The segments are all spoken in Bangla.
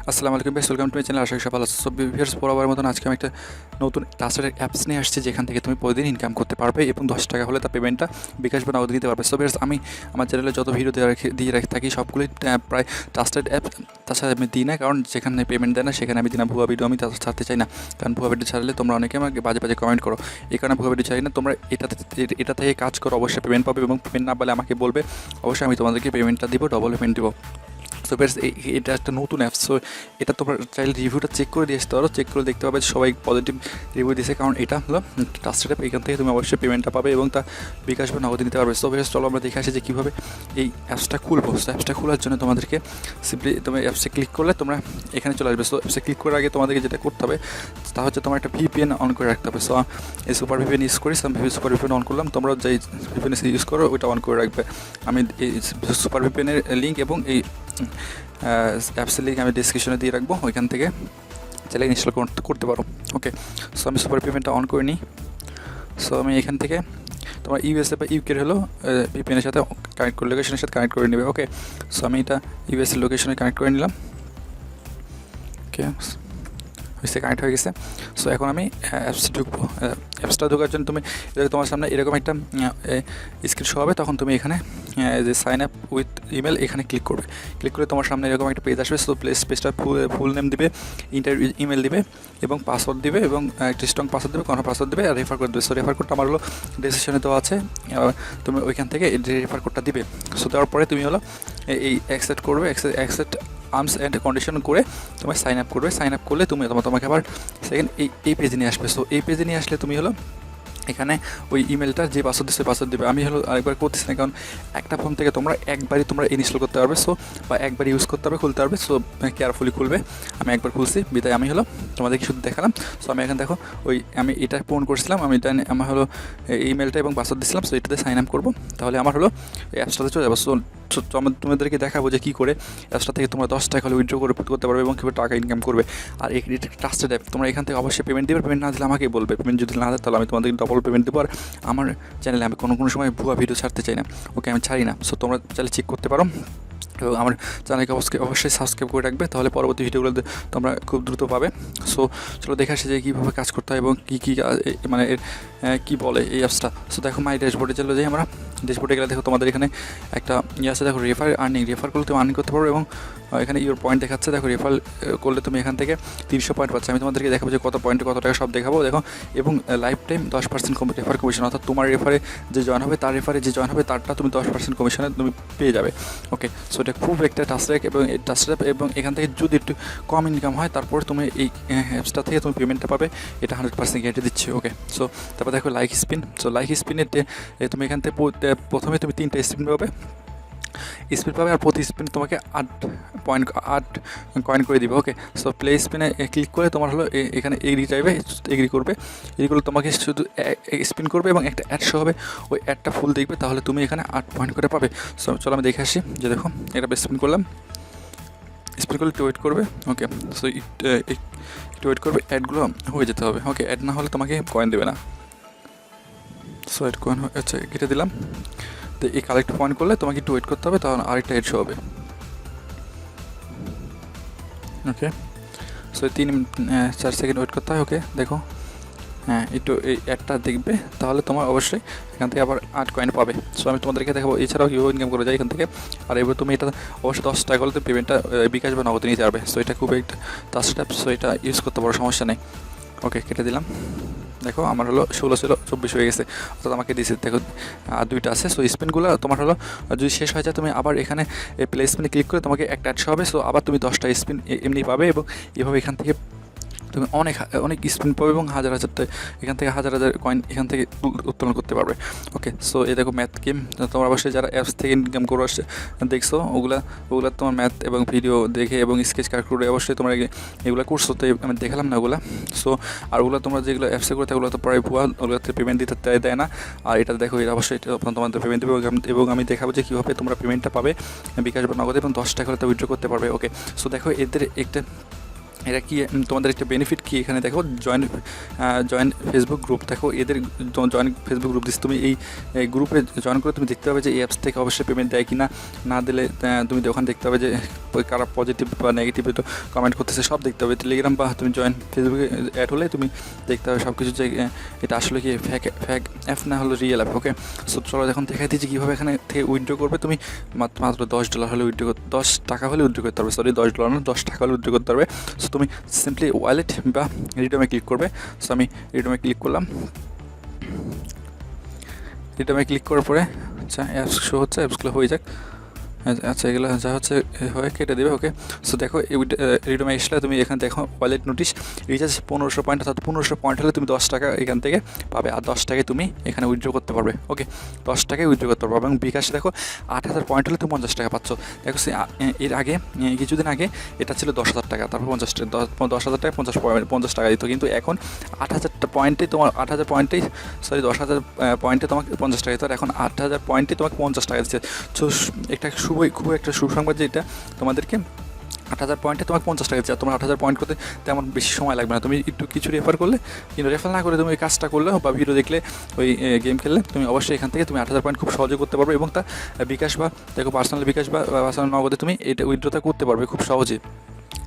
আসসালামু আলাইকুম ভাই, ওয়েলকাম টু মাই চ্যানেল। আশা করি সব ভালো আছো। সো ভিউয়ার্স, বরাবরের মতন আজকে আমি একটা নতুন ট্রাস্টেড অ্যাপস নিয়ে আসছি, যেখান থেকে তুমি প্রতিদিন ইনকাম করতে পারবে এবং 10 টাকা হলে তার পেমেন্টটা বিকাশ বা নগদে দিতে পারবে। সো ভিউয়ার্স, আমি আমার চ্যানেলে যত ভিডিও দিয়ে রাখি থাকি সবগুলোই প্রায় ট্রাস্টেড অ্যাপ। তাছাড়া আমি দিই না, কারণ যেখানে পেমেন্ট দেয় না সেখানে আমি দিই না। ভুয়া ভিডিও আমি ছাড়তে চাই না, কারণ ভুয়া ভিডিও ছাড়লে তোমরা অনেকে আমাকে বাজে বাজে কমেন্ট করো। এই কারণে ভুয়া ভিডিও চাই না। তোমরা এটা থেকে কাজ করো, অবশ্যই পেমেন্ট পাবে, এবং পেমেন্ট না পেলে আমাকে বলবে, অবশ্যই আমি তোমাদেরকে পেমেন্টটা দিব, ডবল পেমেন্ট দিব। সো বেশ, এটা একটা নতুন অ্যাপ। সো এটা তোমরা চাইলে রিভিউটা চেক করে দিয়ে আসতে পারো, চেক করে দেখতে পাবে সবাই পজিটিভ রিভিউ দিয়েছে, কারণ এটা হলো ট্রাস্টেড অ্যাপ। এখান থেকে তুমি অবশ্যই পেমেন্টটা পাবে এবং তা বিকাশ বা নগদে নিতে পারবে। সো বেশ, চলো আমরা দেখে আসি যে কীভাবে এই অ্যাপসটা খুলবো। সো অ্যাপসটা খোলার জন্য তোমাদেরকে সিম্পলি তুমি অ্যাপসে ক্লিক করলে তোমরা এখানে চলে আসবে। সো অ্যাপসে ক্লিক করার আগে তোমাদেরকে যেটা করতে হবে তা হচ্ছে তোমার একটা ভিপিএন অন করে রাখতে হবে। সো এই সুপার ভিপিএন ইউজ করি, সুপার ভিপিএন অন করলাম। তোমরা যেই ভিপিএন ইউজ করো ওইটা অন করে রাখবে। আমি এই সুপার ভিপিএনের লিঙ্ক এবং এই অ্যাপসের লিঙ্ক আমি ডিসক্রিপশনে দিয়ে রাখবো, ওইখান থেকে চাইলে ইনস্টল করতে পারো। ওকে, সো আমি সুপার ভিপিএনটা অন করে নিই। সো আমি এখান থেকে তোমার ইউএসএ বা ইউকের হলো ভিপিএনের সাথে কানেক্ট করে, লোকেশনের সাথে কানেক্ট করে নেবে। ওকে, সো আমি এটা ইউএসএ লোকেশনে কানেক্ট করে নিলাম। ওকে, হয়েছে, কানেক্ট হয়ে গেছে। সো এখন আমি অ্যাপসে ঢুকবো। অ্যাপসটা ঢোকার জন্য তুমি তোমার সামনে এরকম একটা স্ক্রিন শো হবে, তখন তুমি এখানে যে সাইন আপ উইথ ইমেল এখানে ক্লিক করবে। ক্লিক করে তোমার সামনে এরকম একটা পেজ আসবে। সো পেজটা ফুল নেম দিবে, ইমেল দিবে এবং পাসওয়ার্ড দিবে, এবং একটা স্ট্রং পাসওয়ার্ড দেবে, কোনো পাসওয়ার্ড দেবে, আর রেফার কোড দেবে। সো রেফার কোডটা আমার হলো ডিসক্রিপশনে দেওয়া আছে, তুমি ওইখান থেকে রেফার কোডটা দিবে। সো দেওয়ার পরে তুমি হলো এই অ্যাকসেপ্ট করবে, অ্যাকসেপ্ট টার্মস অ্যান্ড কন্ডিশন করে তোমার সাইন আপ করবে। সাইন আপ করলে তুমি তোমাকে আবার সেকেন্ড এই পেজে নিয়ে আসবে। সো এই পেজে নিয়ে আসলে তুমি হলো এখানে ওই ইমেলটা যে পাসওয়ার্ড দিচ্ছে পাসওয়ার্ড দেবে। আমি হলো আরেকবার করতেছি না, কারণ একটা ফোন থেকে তোমরা একবারই ইনস্টল করতে পারবে। সো বা একবার ইউজ করতে পারবে, খুলতে পারবে। সো কেয়ারফুলি খুলবে। আমি একবার খুলছি বিদায়, আমি হলো তোমাদেরকে শুধু দেখালাম। সো আমি এখানে দেখো আমি এটা পূরণ করছিলাম, আমি এটা আমার হলো ইমেলটা এবং পাসওয়ার্ড দিচ্ছিলাম। সো এটাতে সাইন আপ করবো, তাহলে আমার হলো এই অ্যাপসটাতে চলে যাবো। সো তোমাদেরকে দেখাবো যে কী করে অ্যাপসটা থেকে তোমরা 10 টাকা হলে উইথড্র করতে পারবে এবং কীভাবে টাকা ইনকাম করবে। আর এটা ট্রাস্টেড অ্যাপ, তোমরা এখান থেকে অবশ্যই পেমেন্ট দেবে। পেমেন্ট না দিলে আমাকে বলবে, পেমেন্ট যদি না দেয় তাহলে আমি তোমাদেরকে ডবল পেমেন্ট দেবো। আর আমার চ্যানেলে আমি কোনো সময় ভুয়া ভিডিও ছাড়তে চাই না। ওকে, আমি ছাড়ি না। সো তোমরা চাইলে চেক করতে পারো, এবং আমার চ্যানেলকে অবশ্যই সাবস্ক্রাইব করে রাখবে, তাহলে পরবর্তী ভিডিওগুলো তোমরা খুব দ্রুত পাবে। সো চলো দেখে আসি যে কীভাবে কাজ করতে হয় এবং কী মানে এর কী বলে এই অ্যাপসটা। সো দেখো, মাই ড্যাশবোর্ডে চলে যাই আমরা। ড্যাশবোর্ডে গেলে দেখো তোমাদের এখানে একটা আছে, দেখো রেফার করলে তুমি আর্নিং করতে পারো, এবং এখানে ইউর পয়েন্ট দেখাচ্ছে। দেখো, রেফার করলে তুমি এখান থেকে 300 পয়েন্ট পাচ্ছ। আমি তোমাদেরকে দেখাবো যে কত পয়েন্টে কত টাকা সব দেখাবো। দেখো, এবং লাইফ টাইম 10% রেফার কমিশন, অর্থাৎ তোমার রেফারে যে জয়েন হবে তার রেফারে যে জয়েন হবে তারটা তুমি 10% কমিশনে তুমি পেয়ে যাবে। ওকে, সো এটা খুব একটা ট্রাস্টেড অ্যাপ, এবং এখান থেকে যদি একটু কম ইনকাম হয় তারপরে তুমি এই অ্যাপসটা থেকে তুমি পেমেন্টটা পাবে, এটা 100% গ্যারান্টি দিচ্ছে। ওকে, সো তারপর দেখো লাইক স্পিন। সো লাইক স্পিনে তুমি এখান থেকে প্রথমে তুমি 3টা স্পিন পাবে, আর প্রতি স্পিন তোমাকে 8 কয়েন করে দিবে। ওকে, সো প্লে স্পিনে ক্লিক করে তোমার হলো এখানে এগ্রি চাইবে, এগ্রি করবে। এগ্রি করলে তোমাকে শুধু স্পিন করবে এবং একটা অ্যাড শো হবে, ওই অ্যাডটা ফুল দেখবে, তাহলে তুমি এখানে 8 পয়েন্ট করে পাবে। সো চলো আমি দেখে আসি যে দেখো, এটা স্পিন করলাম, স্পিন করলে একটু ওয়েট করবে। ওকে, সো একটু ওয়েট করবে, অ্যাডগুলো হয়ে যেতে হবে। ওকে, অ্যাড না হলে তোমাকে কয়েন দেবে না। সো অ্যাড কয়েন আচ্ছা কেটে দিলাম। তো এই কালেক্ট পয়েন্ট করলে তোমাকে একটু ওয়েট করতে হবে, তখন আরেকটা এড শো হবে। ওকে, সো 3-4 সেকেন্ড ওয়েট করতে হয়। ওকে, দেখো, হ্যাঁ, একটু এই অ্যাডটা দেখবে, তাহলে তোমার অবশ্যই এখান থেকে আবার 8 কয়েন পাবে। সো আমি তোমাদেরকে দেখাবো এছাড়াও কীভাবে ইনকাম করে যায় এখান থেকে। আর এবার তুমি এটা অবশ্যই 10 টাকা হলে পেমেন্টটা বিকাশ বা নগদে নিতে পারবে। সো এটা খুব একটা ট্রাস্টেড অ্যাপ, সো এটা ইউজ করতে পারো, সমস্যা নেই। ওকে, কেটে দিলাম। দেখো, আমার হলো 16 ছিল 24 হয়ে গেছে, অর্থাৎ আমাকে দিয়েছে। দেখো, আর 2টা আছে। সো স্পিনগুলো তোমার হলো যদি শেষ হয়ে যায়, তুমি আবার এখানে প্লে স্পিনে ক্লিক করে তোমাকে একটা অ্যাড শো হবে। সো আবার তুমি 10টা স্পিন এমনি পাবে, এবং এভাবে এখান থেকে তুমি অনেক স্পিন পাবে, এবং হাজার এখান থেকে হাজার কয়েন এখান থেকে উত্তোলন করতে পারবে। ওকে, সো এই দেখো ম্যাথ গেম। তোমরা অবশ্যই যারা অ্যাপস থেকে ইনকাম করে আসছে দেখছো, ওগুলা তোমার ম্যাথ এবং ভিডিও দেখে এবং স্কেচ কাট করে অবশ্যই তোমরা এগুলো করছো, তো আমি দেখালাম না ওগুলো। সো আর ওগুলো তোমরা যেগুলো অ্যাপসে করতে ওগুলো তো প্রায় ভুয়া, ওগুলোতে পেমেন্ট দিতে দেয় না। আর এটা দেখো, এটা অবশ্যই তোমাদের পেমেন্ট দেবে, এবং আমি দেখাবো যে কীভাবে তোমরা পেমেন্টটা পাবে বিকাশ বা নগদে, এবং 10 টাকা হলে তো উইথড্র করতে পারবে। ওকে, সো দেখো, এদের একটা এটা কি তোমাদের একটা বেনিফিট কি এখানে দেখো জয়েন ফেসবুক গ্রুপ দেখো, এদের জয়েন ফেসবুক গ্রুপ দিচ্ছে, তুমি এই গ্রুপে জয়েন করে তুমি দেখতে পাবে যে এই অ্যাপস থেকে অবশ্যই পেমেন্ট দেয় কি না দিলে তুমি ওখানে দেখতে পাবে যে কারা পজিটিভ বা নেগেটিভ কমেন্ট করতেছে সব দেখতে হবে। টেলিগ্রাম বা তুমি জয়েন ফেসবুকে অ্যাড হলে তুমি দেখতে হবে সব কিছু যে এটা আসলে কি ফ্যাক অ্যাপ না হলো রিয়েল অ্যাপ। ওকে, সো চলো এখন দেখাই দিচ্ছি কীভাবে এখানে থেকে উইথড্র করবে। তুমি মাত্র $10 হলে উইথড্র করতে, $10 হলে উইথড্র করতে পারবে, সরি $10 না $10 হলে উইথড্র করতে পারবে। সো তুমি সিম্পলি ওয়ালেট বা রিডমে ক্লিক করবে। সো আমি রিডমে ক্লিক করলাম। রিডমে ক্লিক করার পরে আচ্ছা অ্যাপস শো হচ্ছে, অ্যাপসগুলো হয়ে যাক। আচ্ছা এগুলো যা হচ্ছে হয়ে কেটে দেবে। ওকে, সো দেখো রিডমে আসলে তুমি এখানে দেখো ওয়ালেট নোটিশ রিচার্জ 1500 পয়েন্ট, অর্থাৎ 1500 পয়েন্ট হলে তুমি $10 এখান থেকে পাবে, আর $10 তুমি এখানে উইথড্র করতে পারবে। ওকে, $10 উইথড্র করতে পারবে। এবং বিকাশে দেখো 8000 পয়েন্ট হলে তুমি $50 পাচ্ছ। দেখো এর আগে কিছুদিন আগে এটা ছিল $10,000, তারপর 10,000 টাকা 50 টাকা দিত, কিন্তু এখন 8000 পয়েন্টে তোমার 8000 পয়েন্টেই সরি 10,000 পয়েন্টে তোমাকে 50 টাকা দিত, আর এখন 8000 পয়েন্টে তোমাকে 50 টাকা দিচ্ছে। সো একটা খুব একটা সুসংবাদ যে এটা তোমাদেরকে 8000 পয়েন্টে তোমাকে 50 টাকা দিচ্ছে। তোমার 8000 পয়েন্ট করতে তেমন বেশি সময় লাগবে না, তুমি একটু কিছু রেফার করলে, কিন্তু রেফার না করে তুমি ওই কাজটা করলে বা ভিডিও দেখলে ওই গেম খেললে তুমি অবশ্যই এখান থেকে তুমি 8000 পয়েন্ট খুব সহজে করতে পারবে। এবং তা বিকাশ বা দেখো পার্সোনাল বিকাশ বা পার্সোনাল নগদে তুমি এটা উইথড্রটা করতে পারবে খুব সহজে।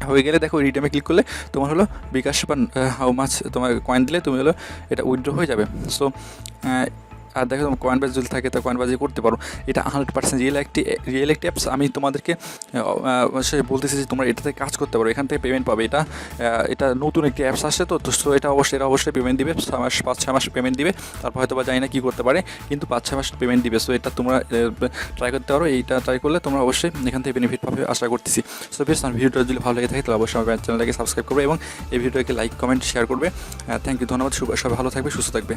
হয়ে গেলে দেখো রিডেমে ক্লিক করলে তোমার হলো বিকাশ বা হাউ মাছ তোমার কয়েন দিলে তুমি হলো এটা উইথড্র হয়ে যাবে। সো আর দেখো তোমার কয়েন বাজ যদি থাকে তা কয়েন বাজি করতে পারো। এটা 100% রিয়েল একটি অ্যাপস। আমি তোমাদেরকে অবশ্যই বলতেছি যে তোমরা এটাতে কাজ করতে পারো, এখান থেকে পেমেন্ট পাবে। এটা নতুন একটি অ্যাপস আসছে, তো সো এটা অবশ্যই পেমেন্ট দিবে, 5-6 মাস পেমেন্ট দিবে। তারপর হয়তো বা জানি না কী করতে পারে, কিন্তু 5-6 মাস পেমেন্ট দিবে। সো এটা তোমরা ট্রাই করতে পারো। এইটা ট্রাই করলে তোমরা অবশ্যই এখান থেকে বেনিফিট পাবে আশা করতেছি। সো বেশ, আমার ভিডিওটা যদি ভালো লেগে থাকে তাহলে অবশ্যই আমার চ্যানেলটাকে সাবস্ক্রাইব করবে এবং এই ভিডিওটাকে লাইক কমেন্ট শেয়ার করবে। থ্যাংক ইউ, ধন্যবাদ। সবাই ভালো থাকবে, সুস্থ থাকবে।